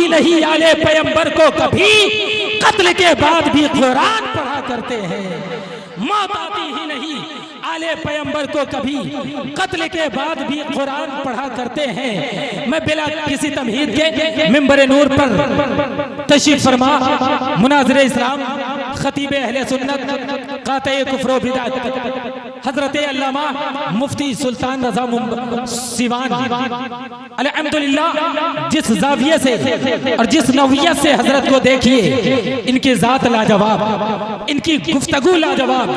ही नहीं आले पैगंबर को कभी, कत्ल के बाद भी कुरान पढ़ा करते हैं। मौत आती ही नहीं आले पैगंबर को कभी, कत्ल के बाद भी कुरान पढ़ा करते हैं। मैं बिला किसी तमहीद के मिंबर नूर पर तशरीफ फरमा मुनाज़िर इस्लाम खतीब अहले सुन्नत काते कुफ्र व बिदअत हजरत अल्लामा मुफ्ती सुल्तान रज़ा सिवान अल्हम्दुलिल्लाह, जिस जाविये से और जिस नौइयत से हजरत को देखिए, इनकी जात लाजवाब, इनकी गुफ्तगू लाजवाब।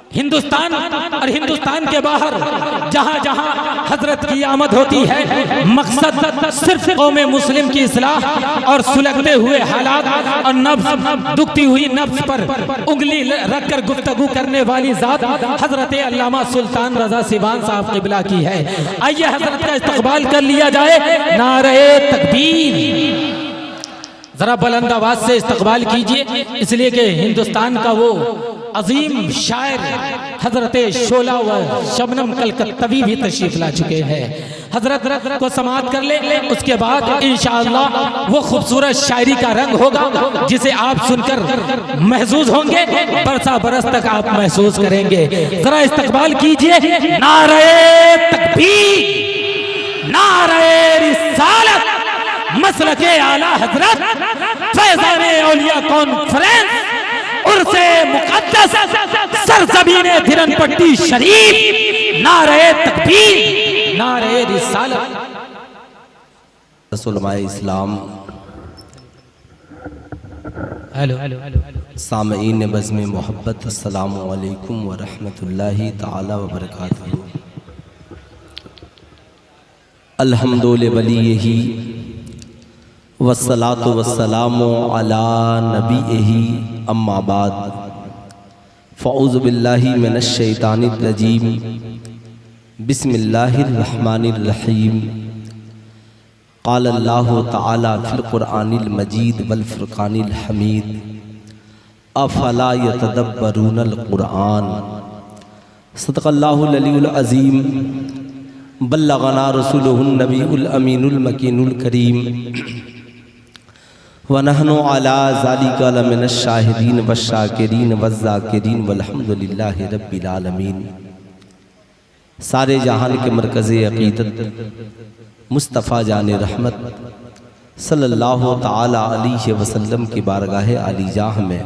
हिंदुस्तान और हिंदुस्तान के बाहर जहां जहां हजरत की आमद होती है, मकसद सिर्फ कौम मुस्लिम की इस्लाह और सुलगते हुए हालात और नफ्स, दुखती हुई नफ्स पर उंगली रखकर गुफ्तगू करने वाली जात हजरत अल्लामा सुल्तान रज़ा सिवान साहब क़िबला की है। आइए हजरत का इस्तकबाल कर लिया जाए। नारे तकबीर, जरा बुलंद आवाज से इस्तकबाल कीजिए, इसलिए कि हिंदुस्तान का वो अजीम शायर हजरत शोला व शबनम कलकत्तवी भी तशरीफ ला चुके हैं। हजरत को समाअत कर ले, उसके बाद इंशाअल्लाह वो खूबसूरत शायरी का रंग होगा जिसे आप सुनकर महसूस होंगे, बरसा बरस तक आप महसूस करेंगे। जरा इस्तकबाल कीजिए। नारे तकबीर, नारे रिसालत, मसलके आला हजरत फैज़ाने औलिया कॉन्फ्रेंस उर्से मुक़द्दस सरज़मीने धिरनपट्टी शरीफ। नारे तकबीर, नारे रिसालत। रसूलुल्लाह इस्लाम, हेलो सामईन बज़्म मोहब्बत, अस्सलामु अलैकुम व रहमतुल्लाहि तआला व बरकातहू। अल्हम्दुलिल्लाह वलियही वस्सलातु वस्सलामु अला नबीही, अम्मा बाद, फ़अऊज़ु बिल्लाहि मिनश शैतानिर रजीम, बिस्मिल्लाहिर रहमानिर रहीम। क़ाल अल्लाहु तआला फ़िल क़ुरआनिल मजीद वल फ़ुरक़ानिल हमीद, अफ़ला यतदब्बरूनल क़ुरआन। सदक़ल्लाहुल अलीयुल अज़ीम, बल्लगना रसूलुहुन नबीयुल अमीनुल मकीनुल करीम, व नहनु अला ज़ालिका लमिनश शाहिदीन वश्शाकिरीन वज़्ज़ाकिरीन वल्हम्दुलिल्लाहि रब्बिल आलमीन। सारे जहान के मरकज़े अक़ीदत मुस्तफ़ा जान रहमत सल्लल्लाहु ताला अलैहि वसल्लम की बारगाह आलीजाह में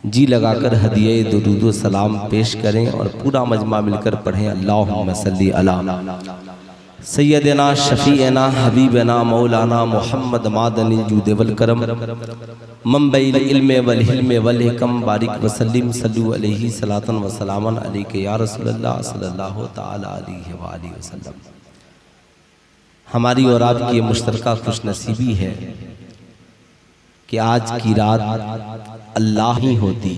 जी लगाकर हदिये दुरूद व सलाम पेश करें और पूरा मजमा मिलकर पढ़ें। अल्लाहुम्मा सल्ली अला सैयदना शफ़ीअना हबीबना मौलाना मोहम्मद मादनिल जूद वल करम, मंबइल इल्म वल हिल्म वल हिकम, बारिक वसल्लिम सल्लु अलैहि सलातन व सलामन अलैका या रसूलल्लाह सल्लल्लाहु ताला अलैहि व आलिहि वसल्लम। हमारी और आपकी ये मुश्तरका खुशनसीबी है कि आज की रात अल्लाह ही होती।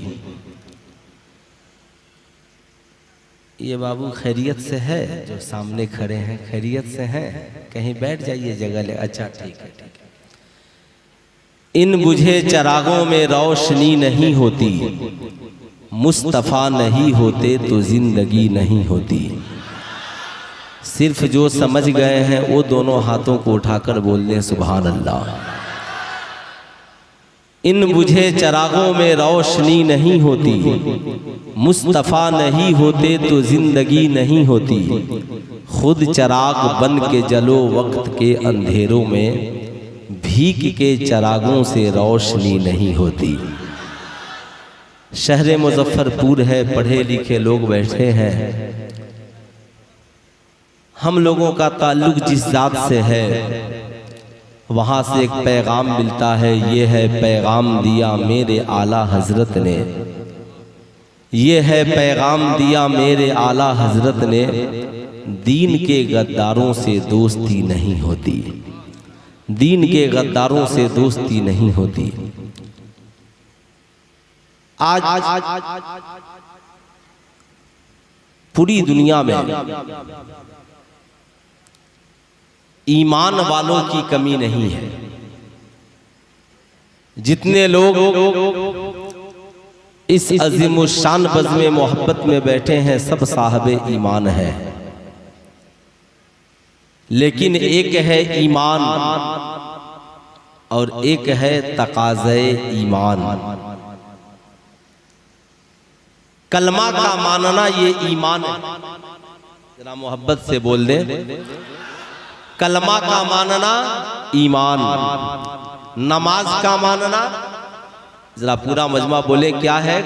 ये बाबू खैरियत से है? जो सामने खड़े हैं खैरियत से हैं? कहीं बैठ जाइए जगह ले। अच्छा ठीक है, ठीक है। इन बुझे चरागों में रोशनी नहीं होती, मुस्तफ़ा नहीं होते तो जिंदगी नहीं होती। सिर्फ जो समझ गए हैं वो दोनों हाथों को उठाकर बोल दें सुभान अल्लाह। इन बुझे चरागों में रोशनी नहीं होती, मुस्तफ़ा नहीं होते तो जिंदगी नहीं होती। खुद चराग बन के जलो वक्त के अंधेरों में, भीख के चरागों से रोशनी नहीं होती। शहर मुज़फ्फरपुर है, पढ़े लिखे लोग बैठे हैं। हम लोगों का ताल्लुक जिस ज़ात से है वहाँ से एक पैगाम मिलता है। ये है पैगाम दिया मेरे आला हजरत ने, ये है पैगाम दिया मेरे आला हजरत ने। दीन के गद्दारों से दोस्ती नहीं होती, दीन के गद्दारों से दोस्ती नहीं होती। आज पूरी दुनिया में ईमान वालों की कमी नहीं है। जितने लोग इस अज़ीमुश्शान बज़्म मोहब्बत में बैठे हैं सब साहबे ईमान है, लेकिन एक है ईमान और एक है तकाज़े ईमान। कलमा का मानना ये ईमान है। जरा मोहब्बत से बोल दे, कलमा का मानना ईमान, नमाज का मानना, जरा पूरा मजमा बोले क्या है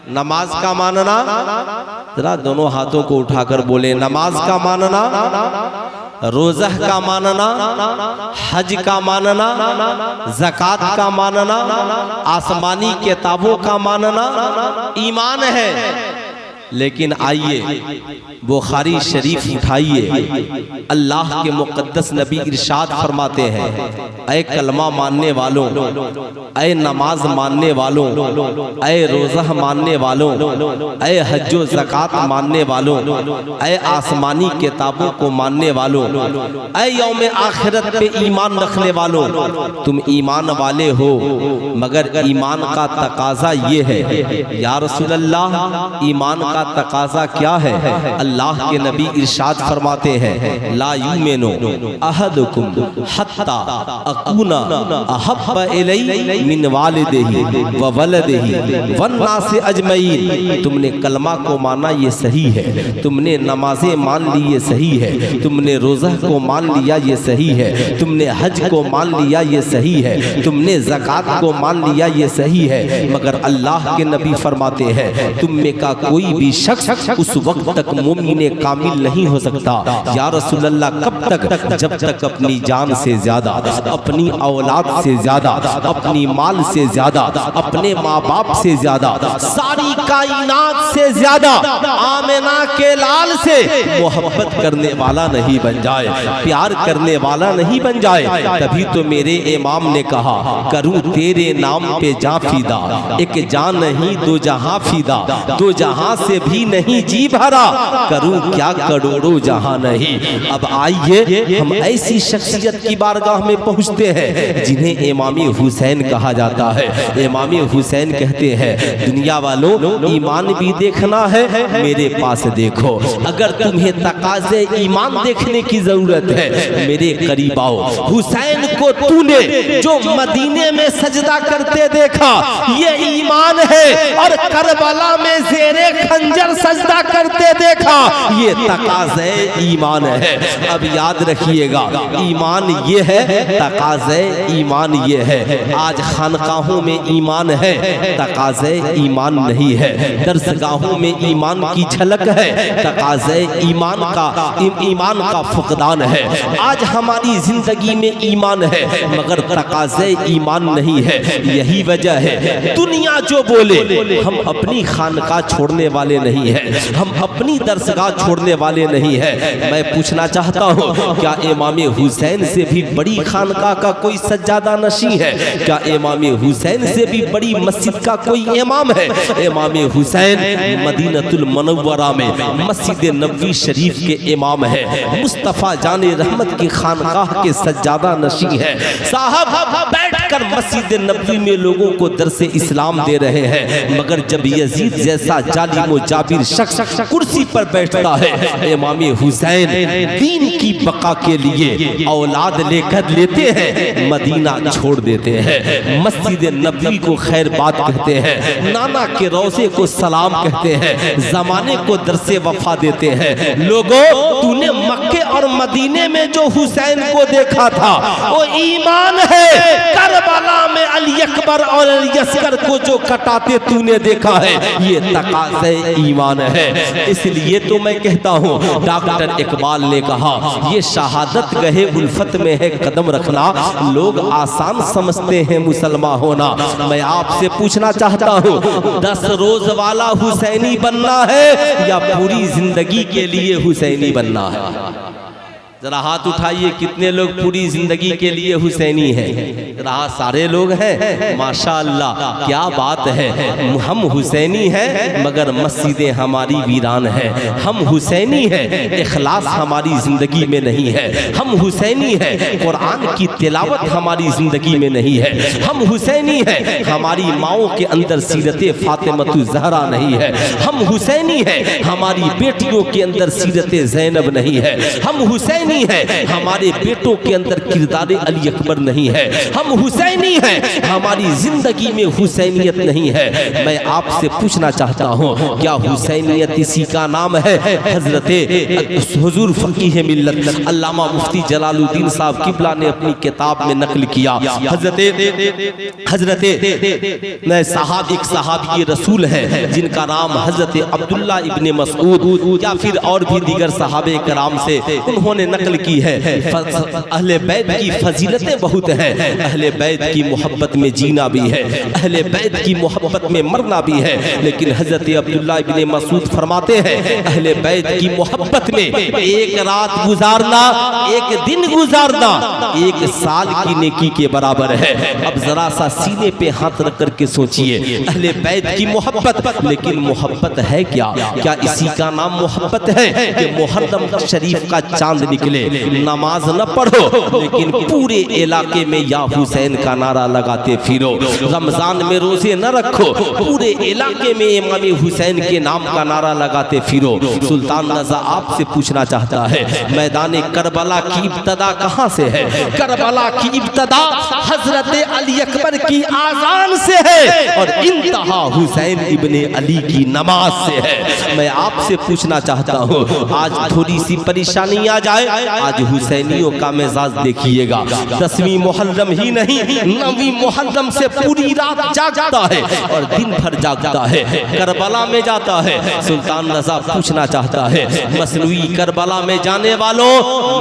नमाज का मानना। जरा दोनों हाथों को उठाकर बोले, नमाज का मानना, रोज़ा का मानना, हज का मानना, ज़कात का मानना, आसमानी किताबों का मानना ईमान है। लेकिन आइए बुखारी शरीफ उठाइए, अल्लाह के मुक़द्दस नबी इरशाद फरमाते हैं, ऐ कलमा मानने वालों, ऐ नमाज मानने वालों, ऐ रोज़ा मानने वालों, ऐ हज्जो ज़कात मानने वालों, ऐ आसमानी किताबों को मानने वालों, ऐ यौम आखिरत पे ईमान रखने वालों, तुम ईमान वाले हो, मगर ईमान का तकाज़ा ये है। या रसूल अल्लाह, ईमान का तकाज़ा क्या है? अल्लाह के नबी इरशाद फरमाते हैं, ला युमिनु अहदुकुम हत्ता अकूना अहब्बा इलैहि मिन वालिदिही व वलदिही वन्नास अजमईन। तुमने कलमा को माना ये सही है, तुमने नमाजें मान ली ये सही है, तुमने रोज़ा को मान लिया ये सही है, तुमने हज को मान लिया ये सही है, तुमने ज़कात को मान लिया ये सही है, मगर अल्लाह के नबी फरमाते हैं, तुम में का कोई भी शख्स उस वक्त तक मोमिने कामिल नहीं हो सकता। या रसूल अल्लाह, कब तक? जब तक अपनी जान से ज्यादा, अपनी औलाद से ज्यादा, अपनी माल से ज्यादा, अपने माँ बाप से ज्यादा, सारी कायनात से ज्यादा आमिना के लाल से मोहब्बत करने वाला नहीं बन जाए, प्यार करने वाला नहीं बन जाए। तभी तो मेरे इमाम ने कहा, करूं तेरे नाम पे जा फीदा, एक जान नहीं दो जहां फीदा, दो जहां से भी नहीं जी भरा, करूं क्या करोड़ों जहां नहीं। अब आइए हम ऐसी शख्सियत की बारगाह में पहुंचते हैं जिन्हें इमामी हुसैन कहा जाता है। इमामी हुसैन कहते हैं, दुनिया वालों, ईमान भी देखना है, मेरे पास देखो। अगर तुम्हें तकाज़े ईमान देखने की जरूरत है, मेरे करीब आओ। हुसैन को तूने जो मदीने में सजदा करते देखा, ये ईमान है, और करबला में ज़ेरे खंजर सजदा करते देखा, ये तकाज़े ईमान है। अब याद रखिएगा, ईमान ये है, तकाज़े ईमान ये है। आज खानकाहों में ईमान है, तकाज़े ईमान नहीं है। दरसगाहों में ईमान की झलक है, तकाज़े ईमान का फुकदान है। आज हमारी जिंदगी में ईमान है, मगर तकाज़े ईमान नहीं है। यही वजह है, दुनिया जो बोले, हम अपनी खानका छोड़ने वाले नहीं है, हम अपनी दरसगाह छोड़ने वाले नहीं है। मैं पूछना चाहता हूँ, क्या इमाम हुसैन से भी बड़ी खानका का कोई सज्जादा नशी है? क्या इमाम हुसैन से भी बड़ी मस्जिद का कोई इमाम है? इमाम हुसैन मदीनतुल मुनव्वरा में मस्जिद नबवी शरीफ के इमाम है, मुस्तफ़ा जाने रहमत की खानकाह के सज्जादा नशी है। साहब बैठकर मस्जिद नबवी में लोगों को दरसे इस्लाम दे रहे हैं, मगर जब यजीद जैसा जालिम जाबिर शख्स कुर्सी पर बैठता है, इमाम हुसैन दीन की बका के लिए औलाद लेकर लेते हैं, मदीना छोड़ देते हैं। मस्जिद नबवी को खैर बात कहते हैं, नाना के रोज़े को सलाम कहते हैं, जमाने को दरसे वफा देते हैं। लोगों, तूने मक्के और मदीने में जो हुसैन को देखा था, वो ईमान है। करबला में अली अकबर और अली अस्कर को जो कटाते तूने देखा है, ये तकाज़े ईमान है। इसलिए तो मैं कहता हूँ, डॉक्टर इकबाल ने कहा, ये शहादत गहे उल्फत में है कदम रखना, लोग आसान समझते हैं मुसलमान होना। मैं आपसे पूछना चाहता हूँ, 10 रोज वाला हुसैनी बनना है या पूरी जिंदगी के लिए हुसैनी बनना है? जरा हाथ उठाइए, कितने लोग पूरी जिंदगी के लिए हुसैनी हैं? जरा सारे लोग हैं, माशाअल्लाह, क्या बात है। हम हुसैनी हैं, मगर मस्जिदें हमारी वीरान हैं। हम हुसैनी हैं, इखलास हमारी जिंदगी में नहीं है। हम हुसैनी हैं, कुरान की तिलावत हमारी जिंदगी में नहीं है। हम हुसैनी हैं, हमारी माओं के अंदर सीरत फातिमतु ज़हरा नहीं है। हम हुसैनी हैं, हमारी बेटियों के अंदर सीरत ज़ैनब नहीं है। हम हुसैनी है, हमारे बेटों के अंदर किरदार अली अकबर नहीं है। हम हुसैनी हैं, हमारी जिंदगी में हुसैनियत नहीं है। मैं आपसे पूछना चाहता हूँ, क्या हुसैनियत इसी का नाम है? हजरत हुजूर फकीह मिल्लत अल्लामा मुफ्ती जलालुद्दीन साहब किबला ने अपनी किताब में नकल किया। हजरत एक सहाबी रसूल है जिनका नाम हजरत अब्दुल्ला इब्ने मसऊद या फिर और भी दीगर सहाबे कराम से उन्होंने नकल की है। अहले बैत की फजीलतें बहुत हैं, अहले बैत की मोहब्बत में जीना भी है, अहले बैत की मोहब्बत में मरना भी है। लेकिन हजरत अब्दुल्ला इब्ने मसऊद फरमाते हैं, अहले बैत की मोहब्बत में एक रात गुजारना, एक दिन गुजारना 1 साल की नेकी के बराबर है। अब जरा सा सीने पे हाथ रख करके सोचिए, अहले बैत की मोहब्बत, लेकिन मोहब्बत है क्या? क्या इसी का नाम मोहब्बत है कि मुहर्रम शरीफ का चांद निकले, नमाज न पढ़ो लेकिन पूरे इलाके में या हुसैन का नारा लगाते फिरो, रमजान में रोजे न रखो, पूरे इलाके में इमाम हुसैन के नाम का नारा लगाते फिरो। सुल्तान रज़ा आपसे पूछना चाहता है, मैदान करबला की इब्तदा कहाँ से है? करबला की इब्तदा हजरत अली अकबर की आजान से है और इंतहा हुसैन इब्ने अली की नमाज से है। मैं आपसे पूछना चाहता हूँ, आज थोड़ी सी परेशानी आ जाए, आज हुसैनियों का मिजाज देखिएगा। 10वीं मुहर्रम ही नहीं, 9वीं मुहर्रम से पूरी रात जागता है और दिन भर जागता है, करबला में जाता है। सुल्तान रज़ा पूछना चाहता है, मसनूई करबला में जाने वालों,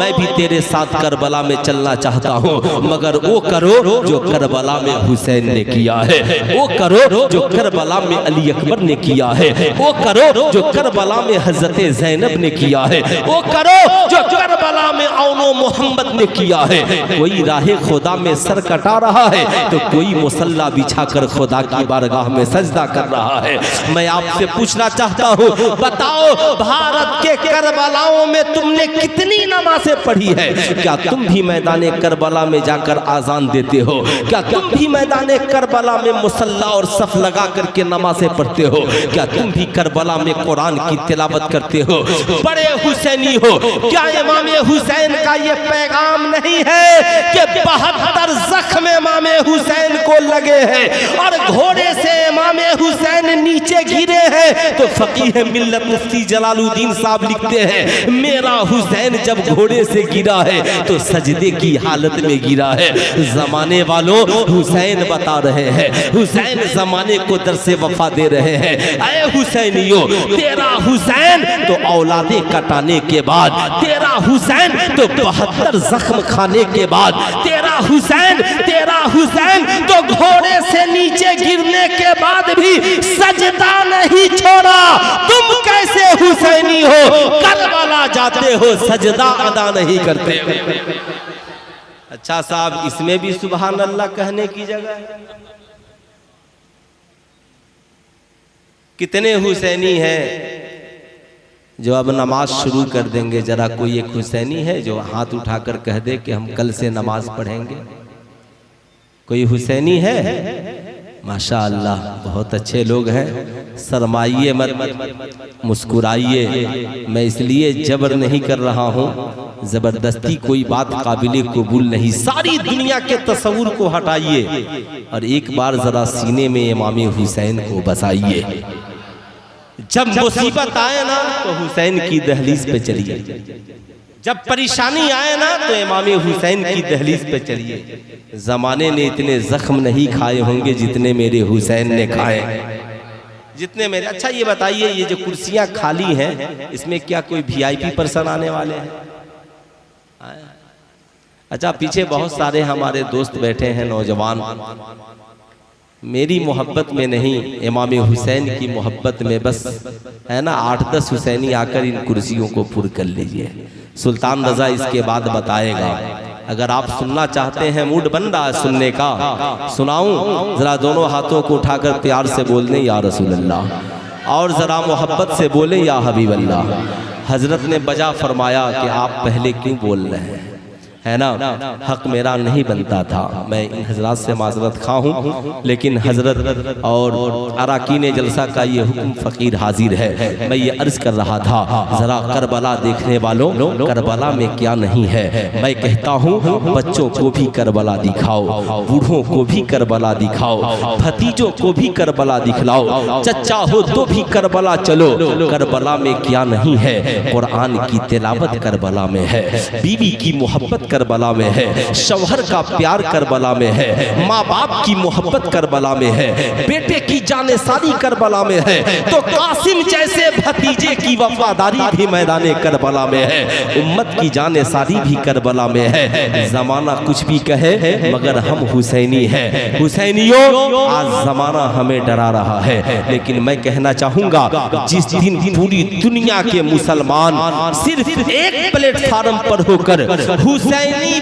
मैं भी तेरे साथ करबला में चलना चाहता हूँ, मगर वो करो जो करबला में हुसैन ने किया है, वो करो जो करबला में अली अकबर ने किया है, वो करो जो करबला में हजरत ज़ैनब ने किया है, वो करो जो करबला में औनो मोहम्मद ने किया है। कोई राहे खुदा में सर कटा रहा है तो कोई मुसल्ला बिछाकर खुदा की बारगाह में सजदा कर रहा है। मैं आपसे पूछना चाहता हूँ, बताओ भारत के करबलाओं में तुमने कितनी नमाज़ें पढ़ी है? क्या तुम भी मैदान करबला में जाकर आजान देते हो? क्या तुम भी मैदान करबला में मुसल्ला और सफ लगा करके नमाज़ें पढ़ते हो? क्या तुम भी करबला में कुरान की तिलावत करते हो? बड़े हुसैनी हो, क्या इमाम हुसैन का ये पैगाम नहीं है कि 72 जख्म इमाम हुसैन को लगे हैं और घोड़े से इमाम हुसैन नीचे गिरे हैं? तो फकीह मिल्लत मुफ्ती जलालुद्दीन साहब लिखते हैं, मेरा हुसैन जब घोड़े से गिरा है तो सजदे की हालत में गिरा है। जमाने वालों, हुसैन बता रहे हैं, हुसैन जमाने को दरसे वफा दे रहे हैं। अरे हुसैनियों, तेरा हुसैन तो औलादे कटाने के बाद, तेरा हुसैन तो 72 जख्म खाने के बाद, तेरा हुसैन तो घोड़े से नीचे गिरने के बाद भी सजदा नहीं छोड़ा। तुम कैसे हुसैनी हो? करबला जाते हो, सजदा अदा नहीं करते हो। अच्छा साहब, इसमें भी सुभान अल्लाह कहने की जगह है? कितने हुसैनी हैं जो अब नमाज शुरू कर देंगे? जरा कोई एक हुसैनी है जो हाथ उठाकर कह दे कि हम कल से नमाज पढ़ेंगे? कोई हुसैनी है? माशाअल्लाह, बहुत अच्छे लोग हैं। शर्माइए मत, मुस्कुराइए। मैं इसलिए जबर नहीं कर रहा हूँ, जबरदस्ती कोई बात काबिले कबूल नहीं। सारी दुनिया के तस्वुर को हटाइए और एक बार जरा सीने में इमाम हुसैन को बसाइए। जब मुसीबत आए ना तो हुसैन की दहलीज पे चलिए, जब परेशानी आए ना तो इमाम हुसैन की दहलीज पे चलिए। जमाने ने इतने जख्म नहीं खाए होंगे जितने मेरे हुसैन ने खाए, जितने मेरे। अच्छा ये बताइए, ये जो कुर्सियां खाली हैं, इसमें क्या कोई VIP पर्सन आने वाले हैं? अच्छा, पीछे बहुत सारे हमारे दोस्त बैठे हैं, नौजवान। मेरी मोहब्बत में नहीं, इमाम हुसैन की मोहब्बत में बस है ना 8-10 हुसैनी आकर इन कुर्सियों को पुर कर लीजिए। सुल्तान रज़ा इसके बाद बताएगा। अगर आप सुनना चाहते हैं, मूड बन रहा है सुनने का, सुनाऊं? जरा दोनों हाथों को उठाकर प्यार से बोल दें या रसूल अल्लाह, और जरा मोहब्बत से बोले या हबीब अल्लाह। हजरत ने बजा फरमाया कि आप पहले क्यों बोल रहे हैं? है ना, हक मेरा नहीं बनता था। मैं इन हजरात से माजरत खा हूँ, लेकिन हजरत और अराकीन जलसा का ये हुक्म फ़कीर हाजिर है। मैं ये अर्ज़ कर रहा था, ज़रा करबला देखने वालों, करबला में क्या नहीं है। मैं कहता हूँ बच्चों को भी करबला दिखाओ, बूढ़ों को भी करबला दिखाओ, भतीजों को भी करबला दिखलाओ, चचा हो तो भी करबला चलो। करबला में क्या नहीं है, कुरान की तिलावत करबला में है, बीवी की मोहब्बत करबला में है, शौहर का प्यार करबला में है, माँ बाप की मोहब्बत करबला में है, बेटे की जानेसारी करबला में है, तो कासिम जैसे भतीजे की वफादारी भी मैदाने करबला में है, उम्मत की जानेसारी भी करबला में है। जमाना कुछ भी कहे मगर हम हुसैनी हैं। हुसैनियों, आज जमाना हमें डरा रहा है, लेकिन मैं कहना चाहूंगा जिस दिन पूरी दुनिया के मुसलमान सिर्फ एक प्लेटफार्म पर होकर हुसैनी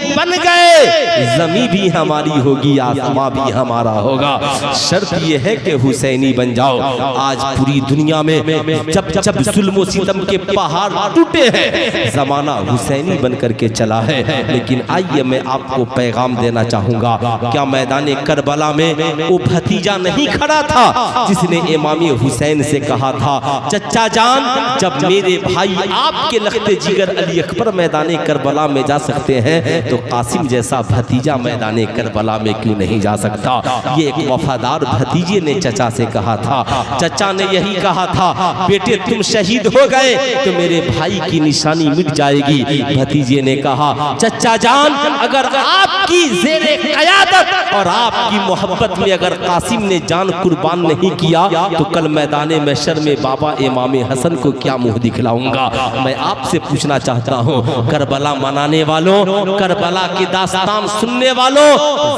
बन गए, जमी भी हमारी होगी, आसमां भी हमारा होगा। शर्त यह है कि हुसैनी बन जाओ। आज पूरी दुनिया में जब जब जुल्म सितम के पहाड़ टूटे हैं, जमाना हुसैनी बन करके चला है। लेकिन आइए मैं आपको पैगाम देना चाहूंगा, क्या मैदान करबला में वो भतीजा नहीं खड़ा था जिसने इमाम हुसैन से कहा था, चचा जान जब मेरे भाई आपके लख्ते जिगर अली अकबर मैदान करबला में जा सकते हैं, तो कासिम जैसा भतीजा मैदान करबला में क्यों नहीं जा सकता। ये एक वफादार भतीजे ने चचा से कहा था। चचा ने यही कहा था, बेटे तुम शहीद हो गए तो मेरे भाई की निशानी मिट जाएगी। भतीजे ने कहा, चचा जान अगर आपकी ज़ेरे क़यादत और आपकी मोहब्बत में अगर कासिम ने जान कुर्बान नहीं किया, तो कल मैदान महशर में बाबा इमाम हसन को क्या मुंह दिखलाऊंगा। मैं आपसे पूछना चाहता हूँ, करबला मनाने वालों, करबला की दास्तान सुनने वालों,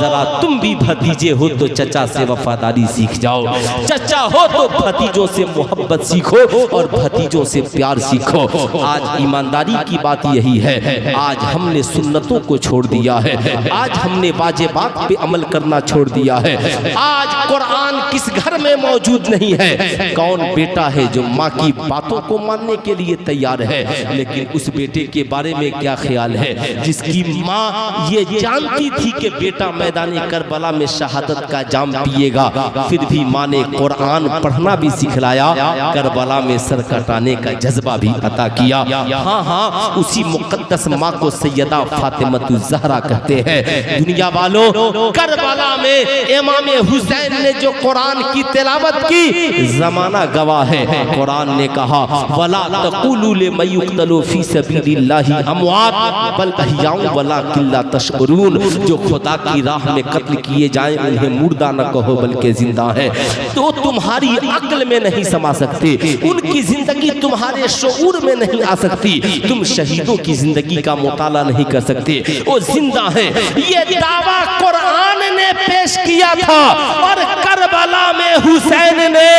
जरा तुम भी भतीजे हो तो चचा से वफादारी सीख जाओ, चचा हो तो भतीजों से मोहब्बत सीखो और भतीजों से प्यार सीखो। आज ईमानदारी की बात यही है, आज हमने सुन्नतों को छोड़ दिया है, आज हमने वाजिबात पे अमल करना छोड़ दिया है। आज कुरान किस घर में मौजूद नहीं है। कौन बेटा है जो माँ की बातों को मानने के लिए तैयार है, लेकिन उस बेटे के बारे में क्या ख्याल है जिसकी माँ ये जानती थी कि बेटा मैदान करबला में शहादत का जाम पिएगा, फिर भी माँ ने कुरान पढ़ना भी सिखलाया, करबला में सर कटाने का जज्बा भी अता किया। हाँ हाँ, उसी मुक़द्दस माँ को सैयदा फातिमतुज़ ज़हरा कहते हैं। दुनिया वालों, करबला में इमाम हुसैन ने जो कुरान की तिलावत की, जमाना गवाह है। कुरान ने कहा, वला तक़ूलू लिमन युक़्तलू फ़ी सबीलिल्लाहि अमवात बल अहयाउ वलाकिन ला तशऊरून। जो खुदा की राह में कत्ल किए जाएं उन्हें मुर्दा न कहो बल्कि जिंदा है। तो तुम्हारी अक्ल में नहीं समा सकते, उनकी जिंदगी तुम्हारे शऊर में नहीं आ सकती। तुम शहीदों की जिंदगी का मुताला नहीं कर सकते, वो जिंदा है। ये दावा कुरान ने पेश किया था और करबला में हुसैन ने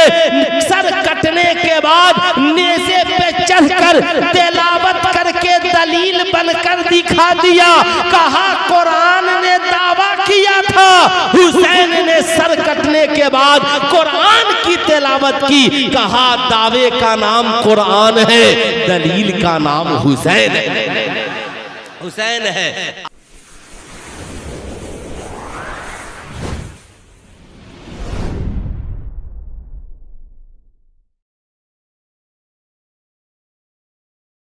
सर कटने के बाद नेज़े पे चढ़कर तिलावत करके दलील बनकर दिखा दिया। कहा कुरान ने दावा किया था, हुसैन ने सर कटने के बाद कुरान की तिलावत की। कहा दावे का नाम कुरान है, दलील का नाम हुसैन है।